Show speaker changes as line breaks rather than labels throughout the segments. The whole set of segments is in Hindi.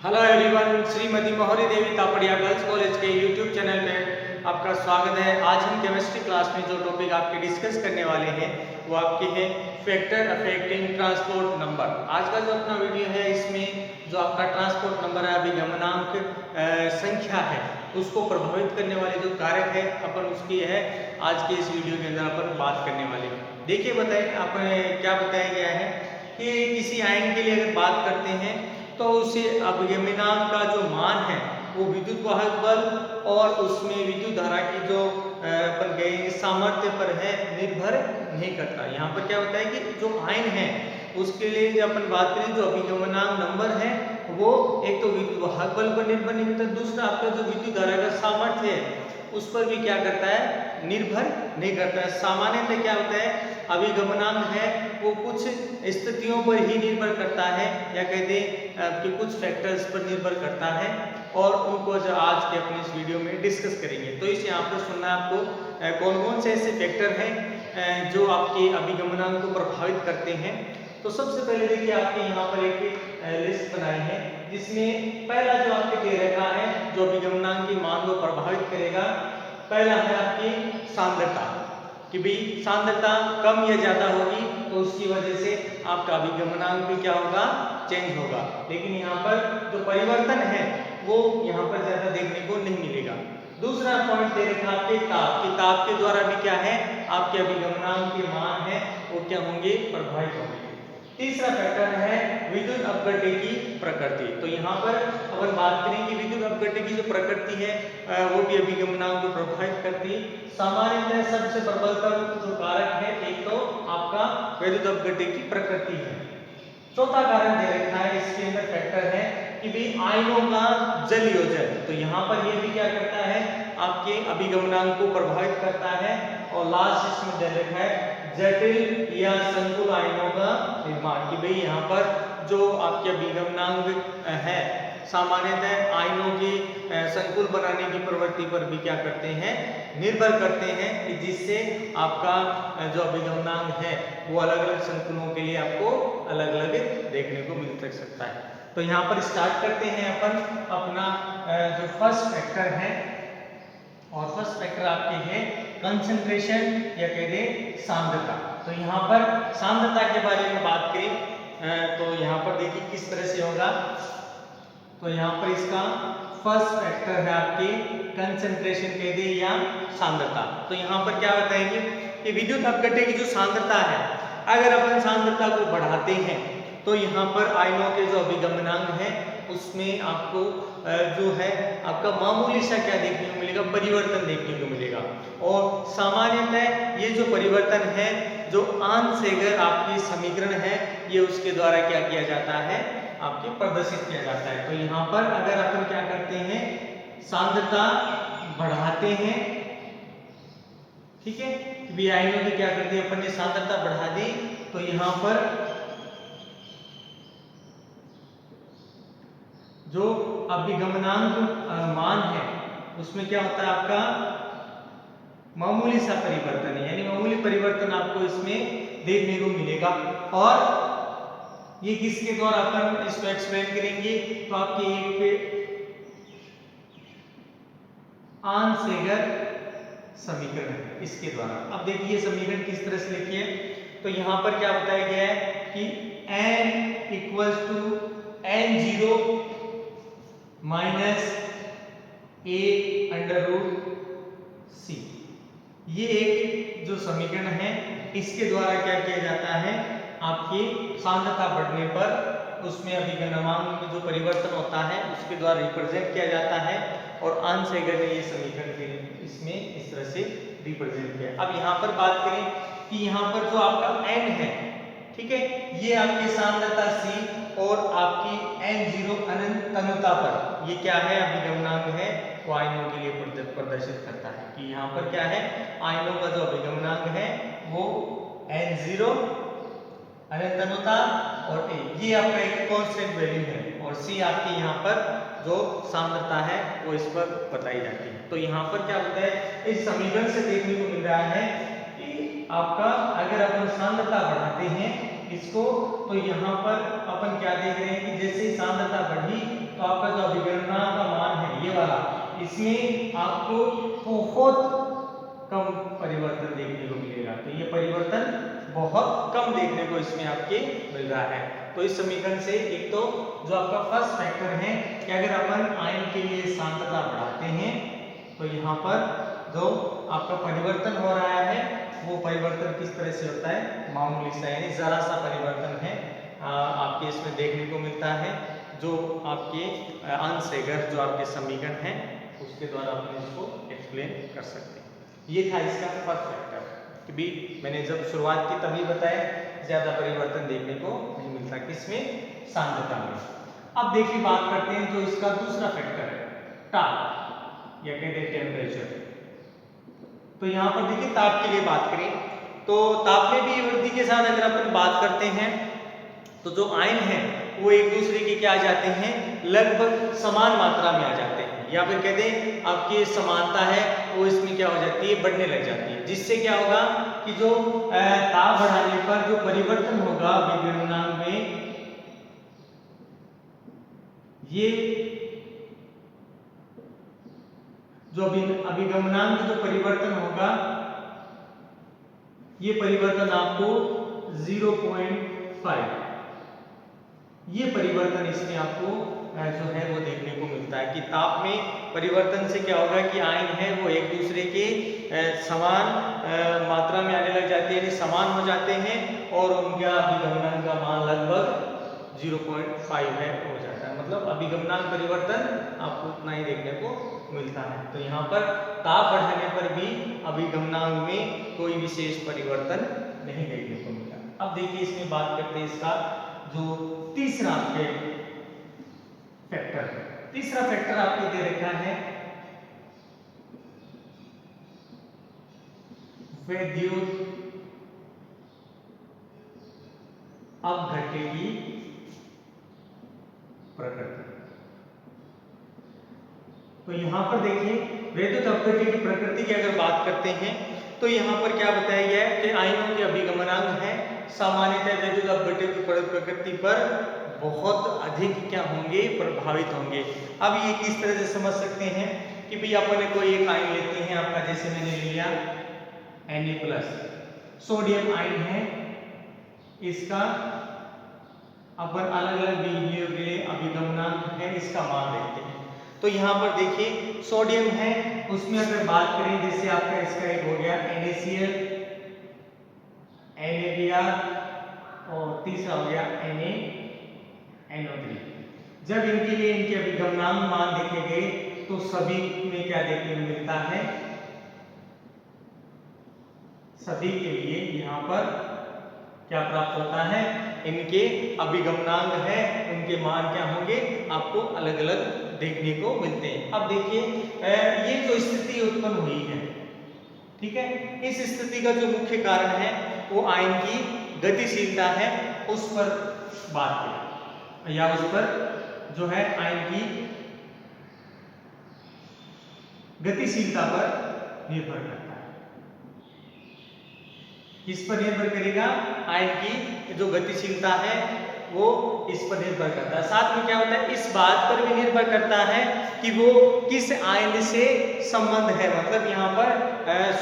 हेलो एवरीवन, श्रीमती मोहरी देवी तापड़िया गर्ल्स कॉलेज के यूट्यूब चैनल में आपका स्वागत है। आज हम केमिस्ट्री क्लास में जो टॉपिक आपके डिस्कस करने वाले हैं वो आपके है फैक्टर अफेक्टिंग ट्रांसपोर्ट नंबर। आज का जो अपना वीडियो है इसमें जो आपका ट्रांसपोर्ट नंबर है अभिगमनांक संख्या है उसको प्रभावित करने वाले जो कारक है अपन उसकी है आज के इस वीडियो के अंदर अपन बात करने वाले हैं। देखिए बताएं आप क्या बताया गया है कि किसी आयन के लिए अगर बात करते हैं तो उसे अभिगमनांक का जो मान है वो विद्युत वाहक बल और उसमें विद्युत धारा की जो अपन कहेंगे सामर्थ्य पर है निर्भर नहीं करता। यहाँ पर क्या होता है कि जो आयन है उसके लिए जब अपन बात करें जो अभिगमनांक नंबर है वो एक तो विद्युत वाहक बल पर निर्भर नहीं करता, दूसरा आपका जो विद्युत धारा का सामर्थ्य है उस पर भी क्या करता है निर्भर नहीं करता है। सामान्यतः क्या होता है अभिगमनांक है वो कुछ स्थितियों पर ही निर्भर करता है या कहते हैं कि कुछ फैक्टर्स पर निर्भर करता है और उनको जो आज के अपने इस वीडियो में डिस्कस करेंगे। तो इस यहाँ पर सुनना आपको कौन कौन से ऐसे फैक्टर हैं जो आपके अभिगमनांक को प्रभावित करते हैं। तो सबसे पहले देखिए आपके यहाँ पर एक लिस्ट बनाई है जिसमें पहला जो आपके दे रखा है जो अभिगमनांक के मान को प्रभावित करेगा, पहला है आपकी सांद्रता कि भाई सांद्रता कम या ज्यादा होगी तो उसकी वजह से आपका अभिगमनांक भी क्या होगा चेंज होगा। लेकिन यहाँ पर जो परिवर्तन है वो यहाँ पर ज्यादा देखने को नहीं मिलेगा। दूसरा पॉइंट दे रखा आपके ताप कि ताप के द्वारा भी क्या है आपके अभिगमनांक के मान है वो क्या होंगे प्रभावित होंगे। तीसरा फैक्टर है विद्युत अपघट्य की प्रकृति। तो यहाँ पर अपन बात करें कि विद्युत अपघट्य की जो प्रकृति है वो भी अभिगमनांक को प्रभावित करती है। सामान्यतः सबसे प्रबलतम जो कारक है एक तो आपका विद्युत अपघट्य की प्रकृति है। चौथा कारण दे रखा है इसके अंदर फैक्टर है कि भाई आयनों का जल योजन। तो यहाँ पर ये भी क्या करता है आपके अभिगमनांक को प्रभावित करता है। और लास्ट इसमें दे रखा है जटिल या संकुल आयनों का निर्माण कि भाई यहाँ पर जो आपके अभिगमनांक है सामान्यतः आयनों की संकुल बनाने की प्रवृत्ति पर भी क्या करते हैं निर्भर करते हैं कि जिससे आपका जो अभिगमनांक है वो अलग अलग संकुलों के लिए आपको अलग अलग देखने को मिल सकता है। तो यहाँ पर स्टार्ट करते हैं अपन अपना जो फर्स्ट फैक्टर है और फर्स्ट फैक्टर आपके है कंसंट्रेशन या कहते हैं सांद्रता। तो यहाँ पर सांद्रता के बारे में बात करें तो यहाँ पर देखिए किस तरह से होगा। तो यहाँ पर इसका फर्स्ट फैक्टर है आपके कंसंट्रेशन कह दे या सांद्रता। तो यहाँ पर क्या बताएंगे कि विद्युत अपघट्य की जो सांद्रता है अगर अपन सांद्रता को बढ़ाते हैं तो यहाँ पर आयनों के जो अभिगमनांक है उसमें आपको जो है आपका मामूली सा क्या देखने को मिलेगा परिवर्तन देखने को मिलेगा। और सामान्यतः ये जो परिवर्तन है जो आंसैगर आपकी समीकरण है ये उसके द्वारा क्या किया जाता है आपके प्रदर्शित किया जाता है। तो यहाँ पर अगर अपन क्या करते हैं सांद्रता बढ़ाते हैं, ठीक है भी आयनों की क्या करते हैं अपन ने सांद्रता बढ़ा दी तो यहाँ पर जो अभिगमनांक मान है उसमें क्या होता है आपका मामूली सा परिवर्तन है यानी मामूली परिवर्तन आपको इसमें देखने को मिलेगा। और ये किसके द्वारा अपन इसको एक्सप्लेन करेंगे तो आपके एक आंसैगर समीकरण है इसके द्वारा। अब देखिए समीकरण किस तरह से लिखिए तो यहाँ पर क्या बताया गया है कि n equals to n0 minus a under root c। ये एक जो समीकरण है इसके द्वारा क्या किया जाता है आपकी सांद्रता बढ़ने पर उसमें अभिगमनांक में जो परिवर्तन होता है उसके द्वारा रिप्रेजेंट किया जाता है। और आंसैगर ने ये समीकरण इसमें इस तरह से रिप्रेजेंट किया। अब यहाँ पर बात करें कि यहाँ पर जो आपका n है ठीक है ये आपकी सांद्रता c और आपकी n0 अनंत तनुता पर ये क्या है अभिगमनांक है वो आयनों के लिए प्रदर्शित करता है कि यहाँ पर क्या है आयनों का जो अभिगमनांक है वो n0 अनंत तनुता और a ये आपका एक कांस्टेंट वैल्यू है और c आपकी यहाँ पर जो सांद्रता है वो इस पर बताई जाती है। तो यहाँ पर क्या होता है इस समीकरण से देखने को मिल रहा है कि आपका अगर अपन सांद्रता बढ़ाते हैं इसको तो यहाँ पर अपन क्या देख रहे हैं कि जैसे सांद्रता बढ़ी तो तो आपका जो अभिगमनांक का मान है ये वाला, इसमें आपको बहुत कम परिवर्तन देखने को मिलेगा। तो ये परिवर्तन बहुत कम देखने को इसमें आपके मिल रहा है। तो इस समीकरण से एक तो जो आपका फर्स्ट फैक्टर है कि अगर अपन आयन के लिए सांद्रता बढ़ाते हैं तो यहाँ पर जो आपका परिवर्तन हो रहा है वो परिवर्तन किस तरह से होता है, मामूली सा यानी जरा सा परिवर्तन है आपके इसमें देखने को मिलता है, जो आपके अंशगर जो आपके समीकरण है उसके द्वारा अपन इसको एक्सप्लेन कर सकते हैं। ये था इसका फर्स्ट फैक्टर कि भी मैंने जब शुरुआत की तभी बताया ज्यादा परिवर्तन देखने को नहीं मिलता किसमें, सांद्रता में। अब देखिए बात करते हैं जो इसका दूसरा फैक्टर है ताप या कहते हैं टेम्परेचर। तो यहाँ पर देखिए ताप के लिए बात करें तो ताप में भी वृद्धि के साथ अगर अपन बात करते हैं तो जो आयन है वो एक दूसरे के क्या आ जाते हैं, लगभग समान मात्रा में आ जाते हैं, या फिर कहते हैं आपकी समानता है वो इसमें क्या हो जाती है, बढ़ने लग जाती है। जिससे क्या होगा कि जो ताप बढ़ाने पर जो परिवर्तन होगा अभिगमनांक में, ये जो अभिगमनांक जो परिवर्तन होगा ये परिवर्तन आपको 0.5 ये परिवर्तन इसमें आपको जो है वो देखने को मिलता है कि ताप में परिवर्तन से क्या होगा कि आयन है वो एक दूसरे के समान मात्रा में आने लग जाते हैं, यानी समान हो जाते हैं और उनका अभिगमनांक का मान लगभग 0.5 है हो जाता है। मतलब अभिगमनांक परिवर्तन आपको उतना ही देखने को मिलता है। तो यहाँ पर ताप बढ़ाने पर भी अभिगमनांक में कोई विशेष परिवर्तन नहीं देखने को मिला। अब देखिए इसमें बात करते हैं इसका जो तीसरा फैक्टर, तीसरा फैक्टर आपको दे रखा है विद्युत अपघट्य की प्रकृति। तो यहां पर देखिए विद्युत अपघट्य की प्रकृति की अगर बात करते हैं तो यहां पर क्या बताया गया है कि आयनों के अभिगमनांक है सामान्यतः विद्युत अपघट्य की प्रकृति पर बहुत अधिक क्या होंगे, प्रभावित होंगे। अब ये किस तरह से समझ सकते हैं कि भाई अपन कोई एक आयन लेते हैं आपका, जैसे मैंने ले लिया Na+, सोडियम आयन है, इसका अपन अलग अलग बिंदुओं के लिए अभिगमनांक है इसका मान देखते हैं। तो यहाँ पर देखिए सोडियम है उसमें अगर बात करें जैसे आपका इसका एक हो गया NaCl, NaBr और तीसरा हो गया NaNO3। जब इनके लिए इनके अभिगमनांक मान देखे गए तो सभी में क्या देखने को मिलता है, सभी के लिए यहाँ पर क्या प्राप्त होता है, इनके अभिगमनांक है उनके मान क्या होंगे आपको अलग अलग देखने को मिलते हैं। अब देखिए ये जो स्थिति उत्पन्न हुई है, ठीक है, इस स्थिति का जो मुख्य कारण है वो आयन की गतिशीलता है, उस पर बात करें या उस पर जो है आयन की गतिशीलता पर निर्भर करता है। किस पर निर्भर करेगा, आयन की जो गतिशीलता है वो इस पर निर्भर करता है। साथ में क्या होता है, इस बात पर भी निर्भर करता है कि वो किस आयन से संबंध है। मतलब यहाँ पर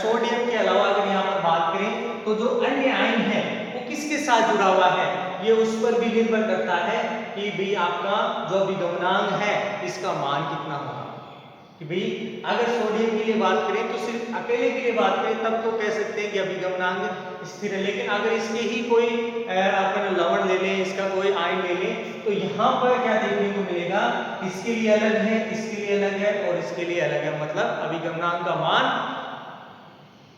सोडियम के अलावा अगर यहाँ पर बात करें तो जो अन्य आयन है वो किसके साथ जुड़ा हुआ है, ये उस पर भी निर्भर करता है कि भाई आपका जो अभिगमनांक है इसका मान कितना होगा। कि भाई अगर सोडियम के लिए बात करें तो सिर्फ अकेले के लिए बात करें तब तो कह सकते हैं कि अभिगमनांक स्थिर है, लेकिन अगर इसके ही कोई अपन लवण ले लें, इसका कोई आयन ले लें तो यहाँ पर क्या देखने को मिलेगा, इसके लिए अलग है, इसके लिए अलग है और इसके लिए अलग है। मतलब अभिगमनांक का मान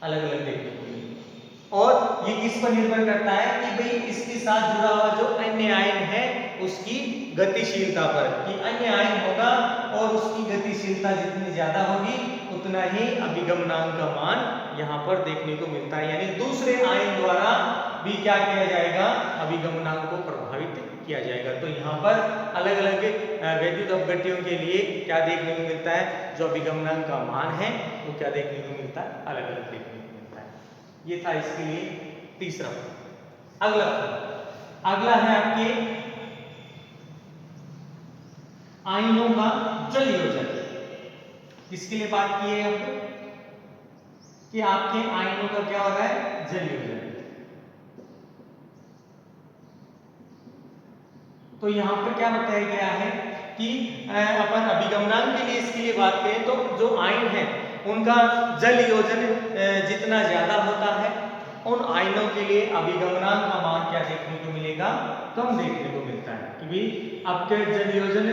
अलग अलग देखने को मिलेगा। और ये किस पर निर्भर करता है कि भाई इसके साथ जुड़ा हुआ जो अन्य आयन है उसकी गतिशीलता पर, कि अन्य आयन होगा और उसकी गतिशीलता जितनी ज्यादा होगी उतना ही अभिगमनांक का मान यहाँ पर देखने को मिलता है। यानी दूसरे आयन द्वारा भी क्या किया जाएगा, अभिगमनांक को प्रभावित किया जाएगा। तो यहाँ पर अलग अलग विद्युत अपघट्यों के लिए क्या देखने को मिलता है, जो अभिगमनांक का मान है वो क्या देखने को मिलता है, अलग अलग देखने को मिलता है। ये था इसके लिए तीसरा। अगला है आपके आयनों का जल योजन। किसके लिए बात की है हमने कि आपके आयनों का क्या हो रहा है, जल योजन। तो यहां पर क्या बताया गया है कि अपन अभिगमनांक के लिए इसके लिए बात करें तो जो आयन है उनका जल योजन जितना ज्यादा होता है, उन आयनों के लिए अभिगमनांक का मान क्या देखने को मिलेगा, कम देखने को मिलता है। कि भाई आपके जल योजन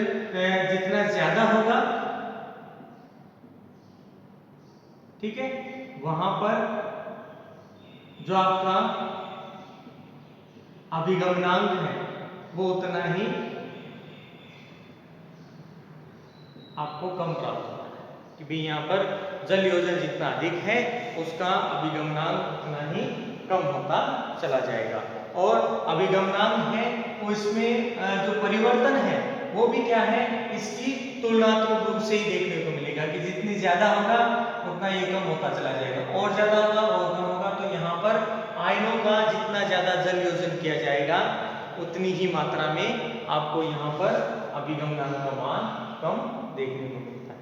जितना ज्यादा होगा, ठीक है, वहां पर जो आपका अभिगमनांक है वो उतना ही आपको कम प्राप्त होता है। कि भाई यहाँ पर जल योजन जितना अधिक है उसका अभिगमनांक उतना ही कम होता चला जाएगा। और अभिगमनांक है वो इसमें जो परिवर्तन है वो भी क्या है, इसकी तुलनात्मक रूप से ही देखने को मिलेगा कि जितनी ज्यादा होगा उतना ये कम होता चला जाएगा, और ज्यादा होगा और कम होगा। तो यहाँ पर आयनों का जितना ज्यादा जल योजन किया जाएगा उतनी ही मात्रा में आपको यहाँ पर अभिगमनांक का मान कम देखने को मिलता है।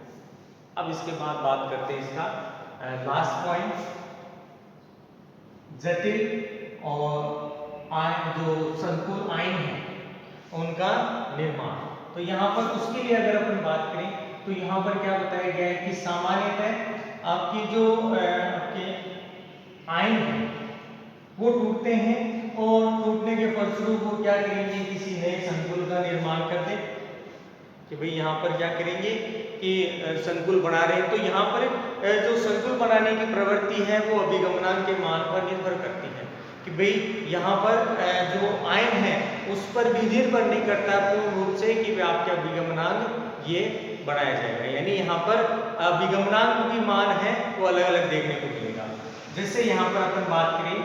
अब इसके बाद बात करते हैं इसका लास्ट पॉइंट, जटिल और जो संकुल आयन है उनका निर्माण। तो यहाँ पर उसके लिए अगर अपन बात करें तो यहाँ पर क्या बताया गया है कि सामान्यतः आपकी जो आपके आयन है वो टूटते हैं, और टूटने के फलस्वरूप वो क्या करेंगे, किसी नए संकुल का निर्माण कर दे। कि भाई यहाँ पर क्या करेंगे कि संकुल बना रहे हैं, तो यहाँ पर जो संकुल बनाने की प्रवृत्ति है वो अभिगमनांक के मान पर निर्भर करती है। कि भाई यहाँ पर जो आयन है उस पर भी निर्भर नहीं करता पूर्ण रूप से कि वे आपके अभिगमनांक ये बनाया जाएगा। यानी यहाँ पर अभिगमनांक भी मान है वो अलग अलग देखने को मिलेगा। जैसे यहाँ पर अपन बात करें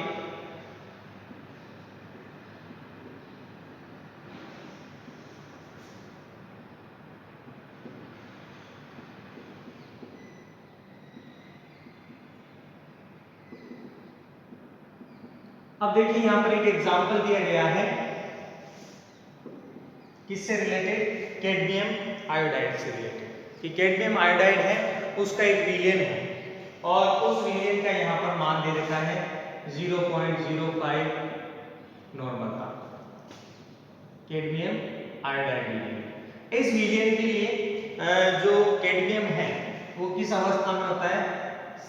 अब देखिए यहाँ पर एक एग्जाम्पल दिया गया है, किससे रिलेटेड, कैडमियम आयोडाइड से रिलेटेड। कि कैडमियम आयोडाइड है उसका एक विलयन है और उस विलयन का यहाँ पर मान दे रखा है 0.05 नॉर्मल का, कैडमियम आयोडाइड विलयन। इस विलयन के लिए जो कैडमियम है वो किस अवस्था में होता है,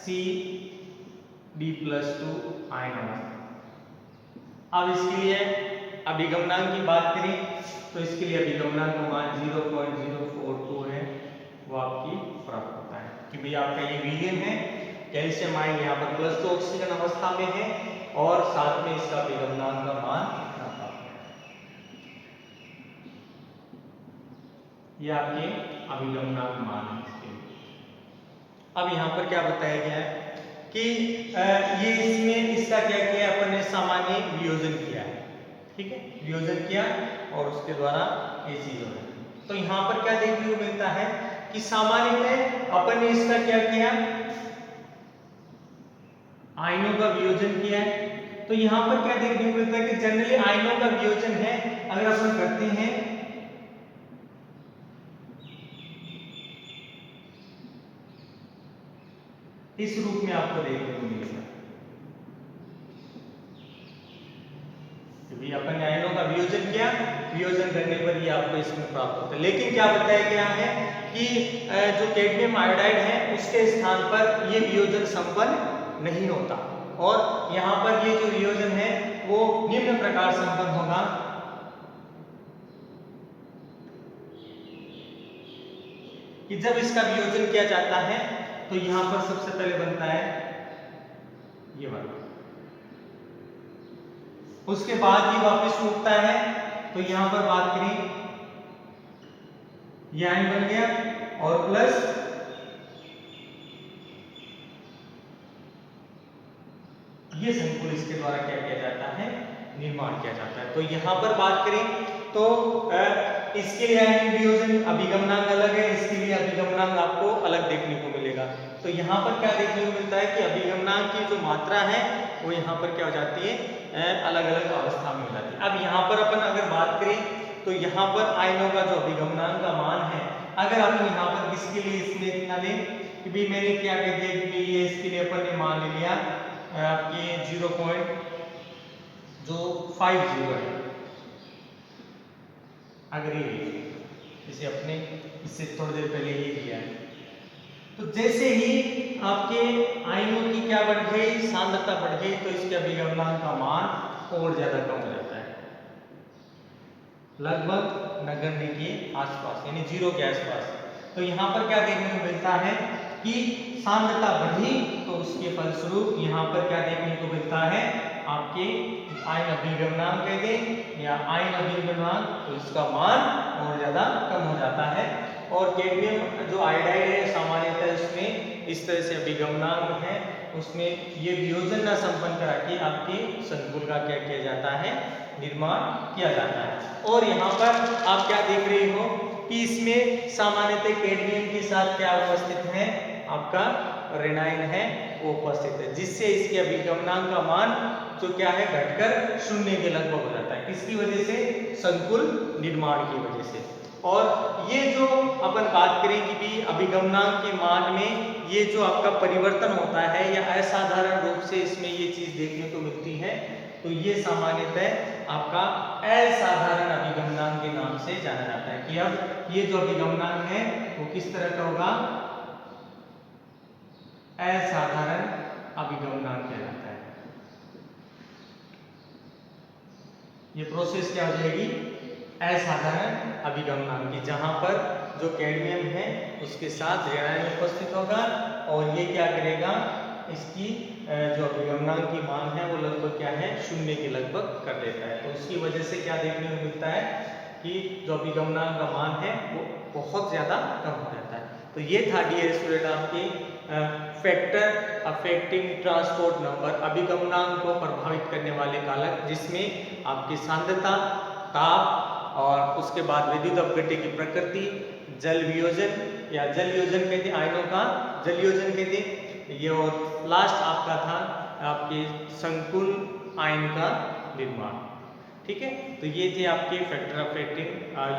Cd+2 आयन अवस्था। अब इसके लिए अभिगमनांक की बात करें तो इसके लिए अभिगमनांक का मान 0.042 है, वो आपकी प्राप्त होता है। कि भाई आपका ये विलयन है, कैल्शियम आयन यहाँ पर +2 ऑक्सीजन अवस्था में है और साथ में इसका अभिगमनांक का मान इतना प्राप्त है। ये आपके अभिगमनांक मान है इसके लिए। अब यहाँ पर क्या बताया गया है कि ये इसमें इसका क्या किया, अपन ने सामान्य वियोजन किया है, ठीक है, वियोजन किया और उसके द्वारा ये चीज हो रही है। तो यहाँ पर क्या देखने को मिलता है कि सामान्यतः अपन ने इसका क्या किया, आयनों का वियोजन किया है। तो यहाँ पर क्या देखने को मिलता है कि जनरली आयनों का वियोजन है अगर अपन करते हैं इस रूप में आपको देखने को मिलेगा। अपन ने आयनों का वियोजन किया, वियोजन करने पर ही आपको इसमें प्राप्त होता है। लेकिन क्या बताया गया है कि जो कैडमियम आयोडाइड है उसके स्थान पर ये वियोजन संपन्न नहीं होता, और यहाँ पर ये जो वियोजन है वो निम्न प्रकार संपन्न होगा। कि जब इसका वियोजन किया जाता है तो यहाँ पर सबसे पहले बनता है ये वाला, उसके बाद ये वापस टूटता है। तो यहां पर बात करें ये आयन बन गया और प्लस ये संकुल इसके द्वारा क्या किया जाता है, निर्माण किया जाता है। तो यहां पर बात करें तो इसके लिए आयन वियोजन अभिगमनांक अलग है, इसके लिए अभिगमनांक आपको अलग देखने को मिलेगा। तो यहाँ पर क्या देखने को मिलता है कि अभिगमनांक की जो मात्रा है वो यहाँ पर क्या हो जाती है, अलग अलग अवस्था में हो जाती है। अब यहाँ पर अपन अगर बात करें तो यहाँ पर आयनों का जो अभिगमनांक का मान है अगर अपन यहाँ पर किसके लिए इसमें इतना लें कि भाई मैंने क्या कह दिया कि भाई ये इसके लिए अपन ने मान लिया आपके 0.50 है, अगर ये इसे अपने इससे थोड़ी देर पहले ये दिया है, तो जैसे ही आपके आयनों की क्या बढ़ गई, सांद्रता बढ़ गई, तो इसके अभिगमनांक का मान और ज्यादा कम हो जाता है, लगभग नगण्य के आसपास, यानी 0 के आसपास। तो यहाँ पर क्या देखने को मिलता है कि सांद्रता बढ़ी तो उसके फलस्वरूप यहाँ पर क्या देखने को मिलता है, आपके आयन अभिगमनांक कह दें या आयन अभिगमनांक, तो इसका मान और ज्यादा कम हो जाता है। और कैडमियम जो आयोडाइड है सामान्यतः इसमें इस तरह से अभिगमनांक है, उसमें ये वियोजन न संपन्न करा के आपके संकुल का क्या किया जाता है, निर्माण किया जाता है। और यहाँ पर आप क्या देख रहे हो कि इसमें सामान्यतः कैडमियम के साथ क्या उपस्थित है, आपका रेनाइन है वो उपस्थित है, जिससे इसके अभिगमनांक का मान जो क्या है घटकर 0 के लगभग हो जाता है। किसकी वजह से, संकुल निर्माण की वजह से। और ये जो अपन बात करें कि भी अभिगमनांक के मान में ये जो आपका परिवर्तन होता है या असाधारण रूप से इसमें ये चीज देखने को मिलती है, तो ये सामान्यतः आपका असाधारण अभिगमनांक के नाम से जाना जाता है कि अब ये जो अभिगमनांक है वो किस तरह का होगा, असाधारण अभिगमनांक कहलाता है। ये प्रोसेस क्या हो जाएगी, असाधारण अभिगमनांक की, जहां पर जो कैडमियम है उसके साथ रेनाइन उपस्थित होगा और ये क्या करेगा, इसकी जो अभिगमनांक की मान है वो लगभग क्या है, 0 के लगभग कर देता है। तो उसकी वजह से क्या देखने को मिलता है कि जो अभिगमनांक का मान है वो बहुत ज्यादा कम हो जाता है। तो ये था डियर स्टूडेंट आपकी फैक्टर अफेक्टिंग ट्रांसपोर्ट नंबर, अभिगमनांक को प्रभावित करने वाले कारक, जिसमें आपकी सांद्रता, ताप और उसके बाद विद्युत अपघट्य की प्रकृति, जल वियोजन या जल योजन कहते हैं, आयनों का जल योजन कहते हैं ये, और लास्ट आपका था आपके संकुल आयन का निर्माण। ठीक है, तो ये थे आपके फैक्टर अफेक्टिंग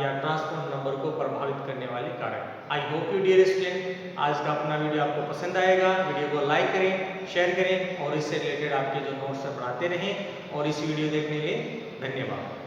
या ट्रांसपोर्ट नंबर को प्रभावित करने वाले कारक। I hope you dear student आज का अपना वीडियो आपको पसंद आएगा। वीडियो को लाइक करें, शेयर करें और इससे रिलेटेड आपके जो नोट्स बनाते रहें, और इस वीडियो देखने के लिए धन्यवाद।